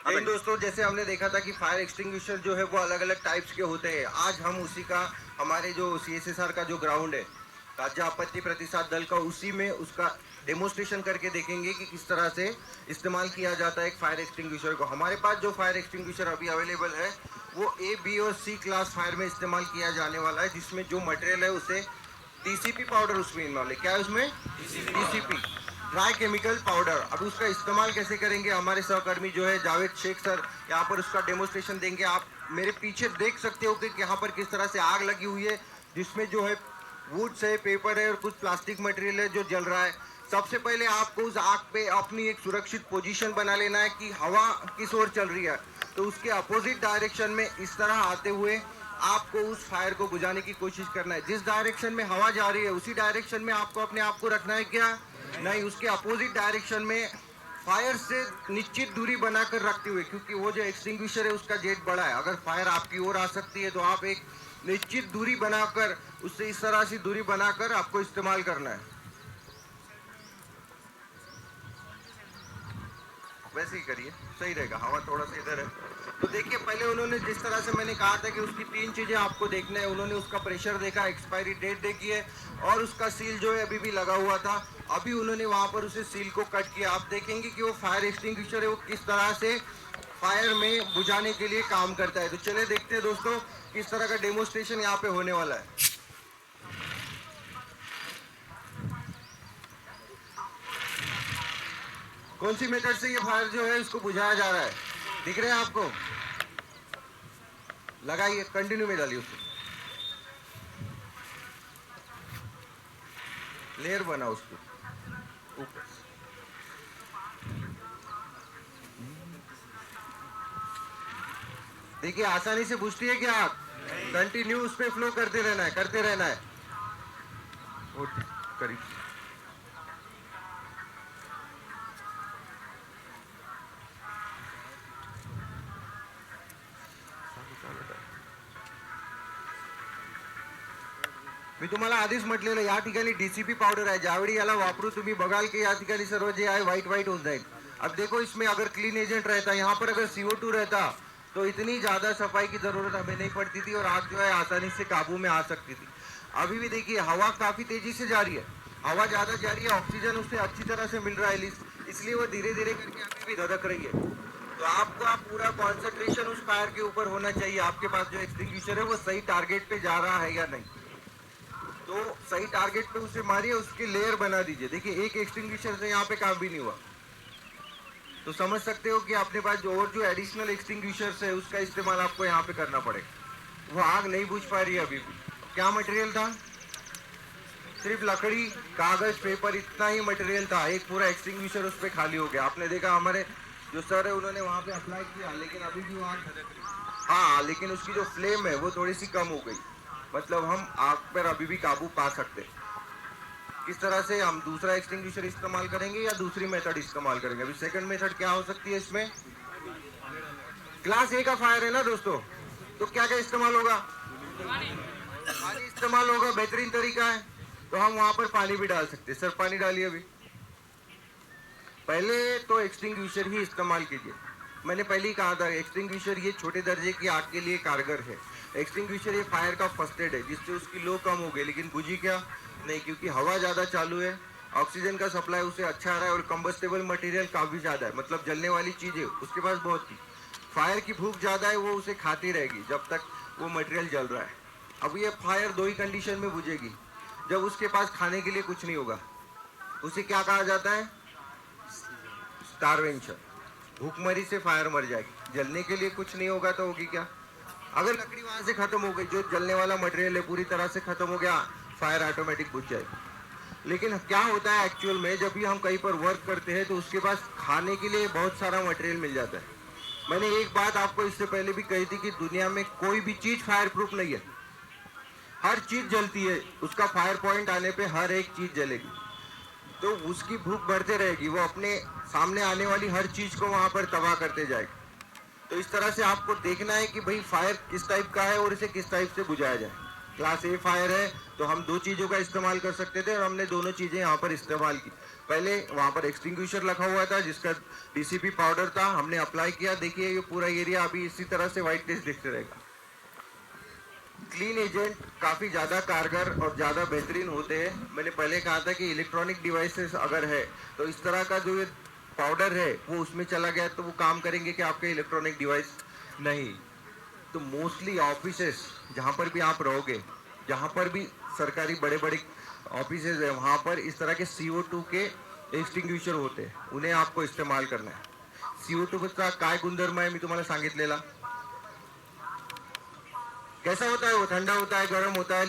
लेकिन दोस्तों जैसे हमने देखा था कि फायर एक्सटिंग्विशर जो है वो अलग अलग टाइप्स के होते हैं। आज हम उसी का हमारे जो CSSR का जो ग्राउंड है राज्य आपत्ति प्रतिसाद दल का, उसी में उसका डेमोस्ट्रेशन करके देखेंगे कि किस तरह से इस्तेमाल किया जाता है एक फायर एक्सटिंग्विशर को। हमारे पास जो फायर एक्सटिंग्विशर अभी अवेलेबल है वो A, B और C क्लास फायर में इस्तेमाल किया जाने वाला है, जिसमें जो मटेरियल है उसे DCP पाउडर उसमें इन्वॉल्व है। क्या है उसमें? DCP, dry chemical powder. अब उसका इस्तेमाल कैसे करेंगे, हमारे सहकर्मी जो है जावेद शेख सर यहाँ पर उसका डेमोस्ट्रेशन देंगे। आप मेरे पीछे देख सकते हो कि यहाँ पर किस तरह से आग लगी हुई है, जिसमें जो है वुड्स है, पेपर है और कुछ प्लास्टिक मटेरियल है जो जल रहा है। सबसे पहले आपको उस आग पे अपनी एक सुरक्षित पोजीशन बना लेना है कि हवा किस ओर चल रही है, तो उसके अपोजिट डायरेक्शन में इस तरह आते हुए आपको उस फायर को बुझाने की कोशिश करना है। जिस डायरेक्शन में हवा जा रही है उसी डायरेक्शन में आपको अपने आप को रखना है। क्या नहीं, उसके अपोजिट डायरेक्शन में फायर से निश्चित दूरी बनाकर रखते हुए, क्योंकि वो जो एक्सटिंग्विशर है उसका जेट बड़ा है, अगर फायर आपकी ओर आ सकती है तो आप एक निश्चित दूरी बनाकर उससे इस तरह से दूरी बनाकर आपको इस्तेमाल करना है। वैसे ही करिए, सही रहेगा। हवा थोड़ा सा इधर है तो देखिए, पहले उन्होंने जिस तरह से मैंने कहा था कि उसकी 3 चीजें आपको देखना है। उन्होंने उसका प्रेशर देखा, एक्सपायरी डेट देखी है और उसका सील जो है अभी भी लगा हुआ था। अभी उन्होंने वहां पर उसे सील को कट किया। आप देखेंगे कि वो फायर एक्सटिंग्विशर है वो किस तरह से फायर में बुझाने के लिए काम करता है। तो चले देखते हैं दोस्तों किस तरह का डेमोस्ट्रेशन यहाँ पे होने वाला है। कौन सी मेथड से ये फायर जो है इसको बुझाया जा रहा है, दिख रहे हैं आपको? लगाइए, कंटिन्यू में डालिए उसको, लेयर बना उसको ऊपर। देखिए आसानी से बुझती है क्या आग? कंटिन्यू उस पे फ्लो करते रहना है, करते रहना है। करीब मी तुम्हाला आधीच म्हटलेलं या ठिकाणी DCP पाउडर है, ज्यावेळी याला वापरू तुम्ही बघाल की या ठिकाणी सर्व जे आहे व्हाइट होत जाईल। अब देखो इसमें अगर क्लीन एजेंट रहता, यहाँ पर अगर CO2 रहता तो इतनी ज्यादा सफाई की जरूरत हमें नहीं पड़ती थी और आग जो है आसानी से काबू में आ सकती थी। अभी भी देखिए हवा काफी तेजी से जा रही है, हवा ज्यादा जा रही है, ऑक्सीजन उससे अच्छी तरह से मिल रहा है, इसलिए वो धीरे धीरे करके अभी भी धधक रही है। तो आपको आप पूरा कॉन्सेंट्रेशन उस फायर के ऊपर होना चाहिए। आपके पास जो एक्सटिंग्विशर है वो सही टारगेट पे जा रहा है या नहीं, तो सही टारगेट पे उसे मारिए, उसकी लेयर बना दीजिए। देखिए एक एक्सटिंग्विशर से यहाँ पे काम भी नहीं हुआ, तो समझ सकते हो कि अपने पास जो एडिशनल एक्सटिंग्विशर्स है उसका इस्तेमाल आपको यहाँ पे करना पड़ेगा। वो आग नहीं बुझ पा रही है अभी भी। क्या मटेरियल था? सिर्फ लकड़ी, कागज, पेपर, इतना ही मटेरियल था। एक पूरा एक्सटिंग्विशर उस पर खाली हो गया। आपने देखा हमारे जो सर है उन्होंने वहां पे अप्लाई किया, लेकिन अभी भी वो आग धधक रही है। हाँ, लेकिन उसकी जो फ्लेम है वो थोड़ी सी कम हो गई, मतलब हम आग पर अभी भी काबू पा सकते। किस तरह से हम दूसरा एक्सटिंग्विशर इस्तेमाल करेंगे या दूसरी मेथड इस्तेमाल करेंगे? अभी सेकंड मेथड क्या हो सकती है इसमें? क्लास A का फायर है ना दोस्तों, तो क्या क्या इस्तेमाल होगा? पानी इस्तेमाल होगा, बेहतरीन तरीका है। तो हम वहां पर पानी भी डाल सकते हैं। सर पानी डालिए। अभी पहले तो एक्सटिंग्विशर ही इस्तेमाल कीजिए। मैंने पहले ही कहा था एक्सटिंग्विशर ये छोटे दर्जे की आग के लिए कारगर है। एक्सटिंग्विशर ये फायर का फर्स्ट एड है, जिससे उसकी लो कम हो गई, लेकिन बुझी क्या नहीं, क्योंकि हवा ज्यादा चालू है, ऑक्सीजन का सप्लाई उसे अच्छा आ रहा है और कंबस्टेबल मटेरियल काफी ज्यादा है, मतलब जलने वाली चीजें उसके पास बहुत थी। फायर की भूख ज्यादा है, वो उसे खाती रहेगी जब तक वो मटेरियल जल रहा है। अब ये फायर दो ही कंडीशन में बुझेगी, जब उसके पास खाने के लिए कुछ नहीं होगा। उसे क्या कहा जाता है? स्टारवेंशन। भूखमरी से फायर मर जाएगी। जलने के लिए कुछ नहीं होगा तो होगी क्या? अगर लकड़ी वहां से खत्म हो गई, जो जलने वाला मटेरियल है पूरी तरह से खत्म हो गया, फायर ऑटोमेटिक बुझ जाएगी। लेकिन क्या होता है एक्चुअल में, जब भी हम कहीं पर वर्क करते हैं तो उसके पास खाने के लिए बहुत सारा मटेरियल मिल जाता है। मैंने एक बात आपको इससे पहले भी कही थी कि दुनिया में कोई भी चीज फायर प्रूफ नहीं है। हर चीज जलती है, उसका फायर पॉइंट आने पे हर एक चीज जलेगी, तो उसकी भूख बढ़ते रहेगी, वो अपने सामने आने वाली हर चीज को वहां पर तबाह करते जाएगी। तो इस तरह से आपको देखना है कि भाई फायर किस टाइप का है और इसे किस टाइप से बुझाया जाए। क्लास ए फायर है, तो हम दो चीज़ों का इस्तेमाल कर सकते थे और हमने दोनों चीज़ें यहाँ पर इस्तेमाल की। पहले वहाँ पर एक्सटिंग्विशर रखा हुआ था जिसका डीसीपी पाउडर था, हमने अप्लाई किया। देखिए ये पूरा एरिया अभी इसी तरह से व्हाइट टेस्ट दिखते रहेगा। क्लीन एजेंट काफ़ी ज़्यादा कारगर और ज़्यादा बेहतरीन होते हैं। मैंने पहले कहा था कि इलेक्ट्रॉनिक डिवाइसेस अगर है तो इस तरह का जो ये पाउडर है वो उसमें चला गया तो वो काम करेंगे कि आपके इलेक्ट्रॉनिक डिवाइस नहीं। तो मोस्टली ऑफिसेस जहाँ पर भी आप रहोगे, जहाँ पर भी सरकारी बड़े बड़े ऑफिसेस है, वहाँ पर इस तरह के CO2 के एक्सटिंग्विशर होते हैं, उन्हें आपको इस्तेमाल करना है। CO2 चा काय गुणधर्म आहे मी तुम्हाला सांगितलेला। कैसा होता है वो? ठंडा होता है, गर्म होता है?